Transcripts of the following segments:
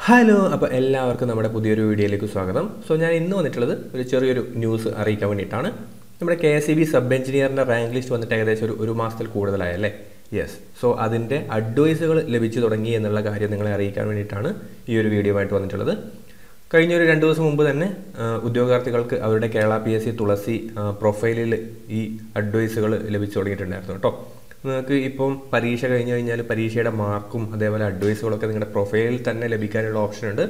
Hello, അപ്പോൾ എല്ലാവർക്കും നമ്മുടെ പുതിയൊരു വീഡിയോയിലേക്ക് സ്വാഗതം. സോ ഞാൻ ഇന്ന് വന്നിട്ടുള്ളത് ഒരു ചെറിയൊരു ന്യൂസ് അറിയിക്കാൻ വേണ്ടിയിട്ടാണ്. നമ്മുടെ KSEB സബ് എഞ്ചിനീയറിൻ്റെ റാങ്ക് ലിസ്റ്റ് വന്നിട്ട് ഏകദേശം ഒരു മാസത്തിൽ കൂടുതലായല്ലേ. യെസ്, സോ അതിൻ്റെ അഡ്വൈസുകൾ ലഭിച്ചു തുടങ്ങി എന്നുള്ള കാര്യം നിങ്ങളെ അറിയിക്കാൻ വേണ്ടിയിട്ടാണ് ഈ ഒരു വീഡിയോ ആയിട്ട് വന്നിട്ടുള്ളത്. കഴിഞ്ഞ ഒരു 2 ദിവസം മുമ്പ് തന്നെ ഉദ്യോഗാർത്ഥികൾക്ക് അവരുടെ കേരള PSC തുളസി പ്രൊഫൈലിൽ ഈ അഡ്വൈസുകൾ ലഭിച്ചു തുടങ്ങിയിട്ടുണ്ടായിരുന്നു കേട്ടോ. നിങ്ങൾക്ക് ഇപ്പം പരീക്ഷ കഴിഞ്ഞ് കഴിഞ്ഞാൽ പരീക്ഷയുടെ മാർക്കും അതേപോലെ അഡ്വൈസുകളൊക്കെ നിങ്ങളുടെ പ്രൊഫൈലിൽ തന്നെ ലഭിക്കാനുള്ള ഓപ്ഷൻ ഉണ്ട്.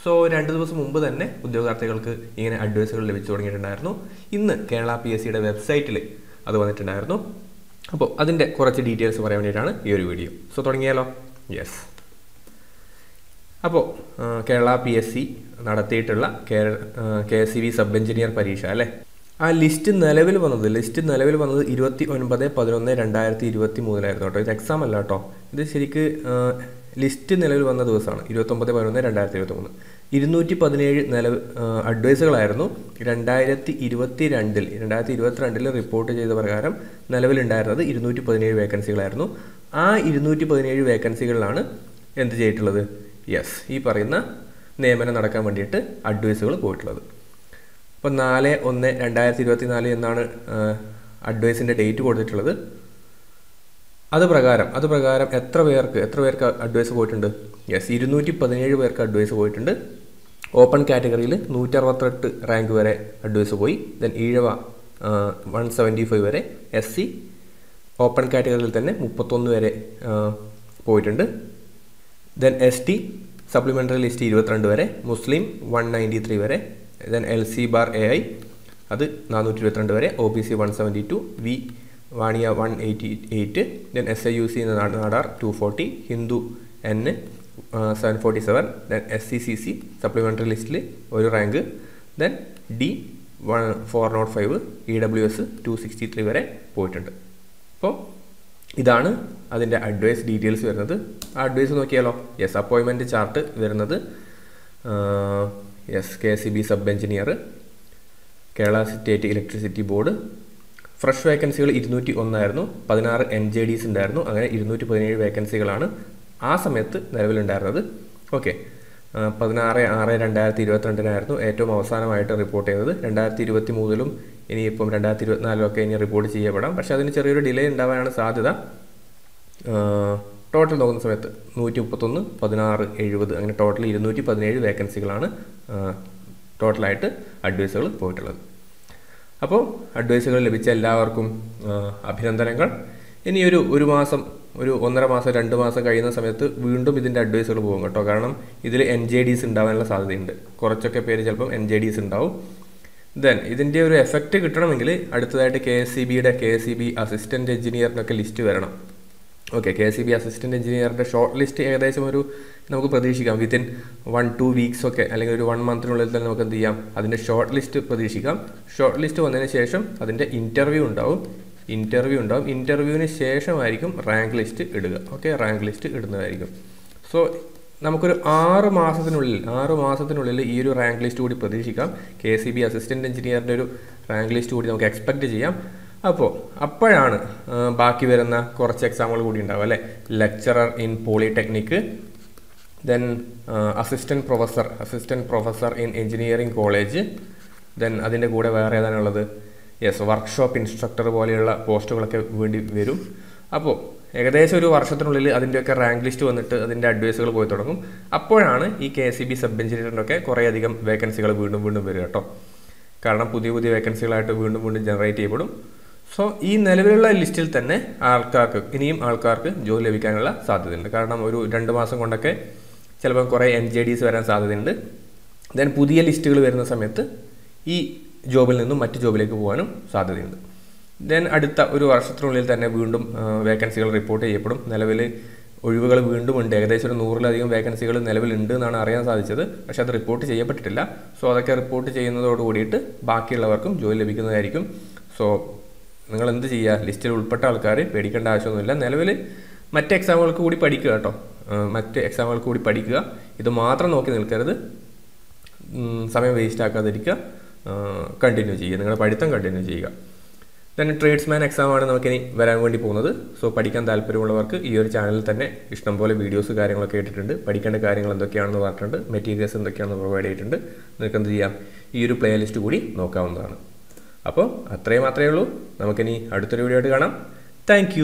സോ 2 ദിവസം മുമ്പ് തന്നെ ഉദ്യോഗാർത്ഥികൾക്ക് ഇങ്ങനെ അഡ്വൈസുകൾ ലഭിച്ചു തുടങ്ങിയിട്ടുണ്ടായിരുന്നു. ഇന്ന് കേരള PSCയുടെ വെബ്സൈറ്റിൽ അത് വന്നിട്ടുണ്ടായിരുന്നു. അപ്പോൾ അതിൻ്റെ കുറച്ച് ഡീറ്റെയിൽസ് പറയാൻ വേണ്ടിയിട്ടാണ് ഈ ഒരു വീഡിയോ. സോ തുടങ്ങിയാലോ. യെസ്, അപ്പോൾ കേരള PSC നടത്തിയിട്ടുള്ള KSEB സബ് എഞ്ചിനീയർ പരീക്ഷ അല്ലേ, ആ ലിസ്റ്റ് നിലവിൽ വന്നത് 29/11/2023 കേട്ടോ. ഇത് എക്സാം അല്ല കേട്ടോ, ഇത് ശരിക്ക് ലിസ്റ്റ് നിലവിൽ വന്ന ദിവസമാണ് 29/11/2023. 217 അഡ്വൈസുകളായിരുന്നു 2022 റിപ്പോർട്ട് ചെയ്ത പ്രകാരം നിലവിലുണ്ടായിരുന്നത്. 217 വേക്കൻസികളായിരുന്നു. ആ 217 വേക്കൻസികളിലാണ് എന്ത് ചെയ്തിട്ടുള്ളത്? യെസ്, ഈ പറയുന്ന നിയമനം നടക്കാൻ വേണ്ടിയിട്ട് അഡ്വൈസുകൾ പോയിട്ടുള്ളത്. അപ്പോൾ 4/1/2024 എന്നാണ് അഡ്വൈസിൻ്റെ ഡേറ്റ് കൊടുത്തിട്ടുള്ളത്. അത് പ്രകാരം എത്ര പേർക്ക് അഡ്വൈസ് പോയിട്ടുണ്ട്? യെസ്, 217 പേർക്ക് അഡ്വൈസ് പോയിട്ടുണ്ട്. ഓപ്പൺ കാറ്റഗറിയിൽ 168 റാങ്ക് വരെ അഡ്വൈസ് പോയി. ദെൻ ഈഴവ 175 വരെ, SC ഓപ്പൺ കാറ്റഗറിയിൽ തന്നെ 31 വരെ പോയിട്ടുണ്ട്. ദെൻ ST സപ്ലിമെൻ്ററി ലിസ്റ്റ് 22 വരെ, മുസ്ലിം 193 വരെ, ദെൻ LC/AI അത് 422 വരെ, OBC 172, വാണിയ 188, then SIUC Nadar 240, Hindu N 747, then SCCC supplementary ലിസ്റ്റിൽ 1 റാങ്ക്, ദെൻ D 405, EWS 263 വരെ പോയിട്ടുണ്ട്. അപ്പോൾ ഇതാണ് അതിൻ്റെ അഡ്വൈസ് ഡീറ്റെയിൽസ് വരുന്നത്. ആ അഡ്വൈസ് നോക്കിയാലോ. യെസ്, അപ്പോയിൻമെൻറ്റ് ചാർട്ട് വരുന്നത് yes KSEB sub engineer, Kerala state electricity board. Fresh വേക്കൻസികൾ 201 ആയിരുന്നു. 16 NJDs ഉണ്ടായിരുന്നു. അങ്ങനെ 217 വേക്കൻസികളാണ് ആ സമയത്ത് നിലവിലുണ്ടായിരുന്നത്. ഓക്കെ, 16/6/2022 ഏറ്റവും അവസാനമായിട്ട് റിപ്പോർട്ട് ചെയ്തത്. 2023 ഇനിയിപ്പം 2024 ഇനി റിപ്പോർട്ട് ചെയ്യപ്പെടാം. പക്ഷേ അതിന് ചെറിയൊരു ഡിലേ ഉണ്ടാവാനാണ് സാധ്യത. ടോട്ടൽ നോക്കുന്ന സമയത്ത് 131, 16, 70 അങ്ങനെ ടോട്ടൽ 217 വേക്കൻസികളാണ് ടോട്ടലായിട്ട് അഡ്വൈസുകൾ പോയിട്ടുള്ളത്. അപ്പോൾ അഡ്വൈസുകൾ ലഭിച്ച എല്ലാവർക്കും അഭിനന്ദനങ്ങൾ. ഇനി ഒരു മാസം, 1.5 മാസം 2 മാസം കഴിയുന്ന സമയത്ത് വീണ്ടും ഇതിൻ്റെ അഡ്വൈസുകൾ പോകും കേട്ടോ. കാരണം ഇതിൽ NJDs ഉണ്ടാവാനുള്ള സാധ്യതയുണ്ട്. കുറച്ചൊക്കെ പേര് ചിലപ്പം NJDs ഉണ്ടാവും. ദെൻ ഇതിൻ്റെ ഒരു എഫക്റ്റ് കിട്ടണമെങ്കിൽ അടുത്തതായിട്ട് KSEB അസിസ്റ്റൻറ്റ് എഞ്ചിനീയറിനൊക്കെ ലിസ്റ്റ് വരണം. ഓക്കെ, KSEB അസിസ്റ്റൻറ്റ് എഞ്ചിനീയറിൻ്റെ ഷോർട്ട് ലിസ്റ്റ് ഏകദേശം നമുക്ക് പ്രതീക്ഷിക്കാം വിത്തിൻ 1-2 വീക്സ് ഒക്കെ, അല്ലെങ്കിൽ ഒരു 1 മന്തിനുള്ളിൽ തന്നെ നമുക്ക് എന്ത് ചെയ്യാം, അതിൻ്റെ ഷോർട്ട് ലിസ്റ്റ് പ്രതീക്ഷിക്കാം. ഷോർട്ട് ലിസ്റ്റ് വന്നതിന് ശേഷം അതിൻ്റെ ഇൻ്റർവ്യൂ ഉണ്ടാവും. ഇൻ്റർവ്യൂവിന് ശേഷമായിരിക്കും റാങ്ക് ലിസ്റ്റ് ഇടുക. ഓക്കെ, റാങ്ക് ലിസ്റ്റ് ഇടുന്നതായിരിക്കും. സോ നമുക്കൊരു 6 മാസത്തിനുള്ളിൽ ഈ ഒരു റാങ്ക് ലിസ്റ്റ് കൂടി പ്രതീക്ഷിക്കാം. KSEB അസിസ്റ്റൻറ്റ് എഞ്ചിനീയറിൻ്റെ ഒരു റാങ്ക് ലിസ്റ്റ് കൂടി നമുക്ക് എക്സ്പെക്റ്റ് ചെയ്യാം. അപ്പോഴാണ് ബാക്കി വരുന്ന കുറച്ച് എക്സാമുകൾ കൂടി ഉണ്ടാവും അല്ലേ. Lecturer in polytechnic, then assistant professor in engineering college, then അതിൻ്റെ കൂടെ വേറെ ഏതാണുള്ളത്? യെസ്, വർക്ക്ഷോപ്പ് ഇൻസ്ട്രക്ടർ പോലെയുള്ള പോസ്റ്റുകളൊക്കെ വേണ്ടി വരും. അപ്പോൾ ഏകദേശം ഒരു വർഷത്തിനുള്ളിൽ അതിൻ്റെയൊക്കെ റാങ്ക് ലിസ്റ്റ് വന്നിട്ട് അതിൻ്റെ അഡ്വൈസുകൾ പോയി തുടങ്ങും. അപ്പോഴാണ് ഈ KSEB സബ് എഞ്ചിനീയറിൻ്റെയൊക്കെ കുറേയധികം വേക്കൻസികൾ വീണ്ടും വരിക കേട്ടോ. കാരണം പുതിയ വേക്കൻസികളായിട്ട് വീണ്ടും ജനറേറ്റ് ചെയ്യപ്പെടും. സോ ഈ നിലവിലുള്ള ലിസ്റ്റിൽ തന്നെ ഇനിയും ആൾക്കാർക്ക് ജോലി ലഭിക്കാനുള്ള സാധ്യതയുണ്ട്. കാരണം ഒരു 2 മാസം കൊണ്ടൊക്കെ ചിലപ്പോൾ കുറേ NJDs വരാൻ സാധ്യതയുണ്ട്. ദെൻ പുതിയ ലിസ്റ്റുകൾ വരുന്ന സമയത്ത് ഈ ജോബിൽ നിന്നും മറ്റ് ജോബിലേക്ക് പോകാനും സാധ്യതയുണ്ട്. ദെൻ അടുത്ത ഒരു വർഷത്തിനുള്ളിൽ തന്നെ വീണ്ടും വേക്കൻസികൾ റിപ്പോർട്ട് ചെയ്യപ്പെടും. നിലവിൽ ഒഴിവുകൾ വീണ്ടും ഉണ്ട്. ഏകദേശം ഒരു 100-ലധികം വേക്കൻസികൾ നിലവിലുണ്ട് എന്നാണ് അറിയാൻ സാധിച്ചത്. പക്ഷേ അത് റിപ്പോർട്ട് ചെയ്യപ്പെട്ടിട്ടില്ല. സോ അതൊക്കെ റിപ്പോർട്ട് ചെയ്യുന്നതോട് കൂടിയിട്ട് ബാക്കിയുള്ളവർക്കും ജോലി ലഭിക്കുന്നതായിരിക്കും. സോ നിങ്ങൾ എന്ത് ചെയ്യുക, ലിസ്റ്റിൽ ഉൾപ്പെട്ട ആൾക്കാർ പേടിക്കേണ്ട ആവശ്യമൊന്നുമില്ല. നിലവിൽ മറ്റ് എക്സാമുകൾക്ക് കൂടി പഠിക്കുക കേട്ടോ. ഇത് മാത്രം നോക്കി നിൽക്കരുത്. സമയം വേസ്റ്റ് ആക്കാതിരിക്കുക. കണ്ടിന്യൂ ചെയ്യുക, നിങ്ങളുടെ പഠിത്തം കണ്ടിന്യൂ ചെയ്യുക. ദെൻ ട്രേഡ്സ്മാൻ എക്സാമാണ് നമുക്കിനി വരാൻ വേണ്ടി പോകുന്നത്. സോ പഠിക്കാൻ താല്പര്യമുള്ളവർക്ക് ഈ ഒരു ചാനലിൽ തന്നെ ഇഷ്ടംപോലെ വീഡിയോസ് കാര്യങ്ങളൊക്കെ ഇട്ടിട്ടുണ്ട്. പഠിക്കേണ്ട കാര്യങ്ങൾ എന്തൊക്കെയാണെന്ന് പറഞ്ഞിട്ടുണ്ട്, മെറ്റീരിയൽസ് എന്തൊക്കെയാണെന്ന് പ്രൊവൈഡ് ചെയ്തിട്ടുണ്ട്. നിങ്ങൾക്ക് എന്ത് ചെയ്യാം, ഈ ഒരു പ്ലേ ലിസ്റ്റ് കൂടി നോക്കാവുന്നതാണ്. അപ്പോൾ അത്രയും മാത്രമേ ഉള്ളൂ. നമുക്കിനി അടുത്തൊരു വീഡിയോ ആയിട്ട് കാണാം. താങ്ക്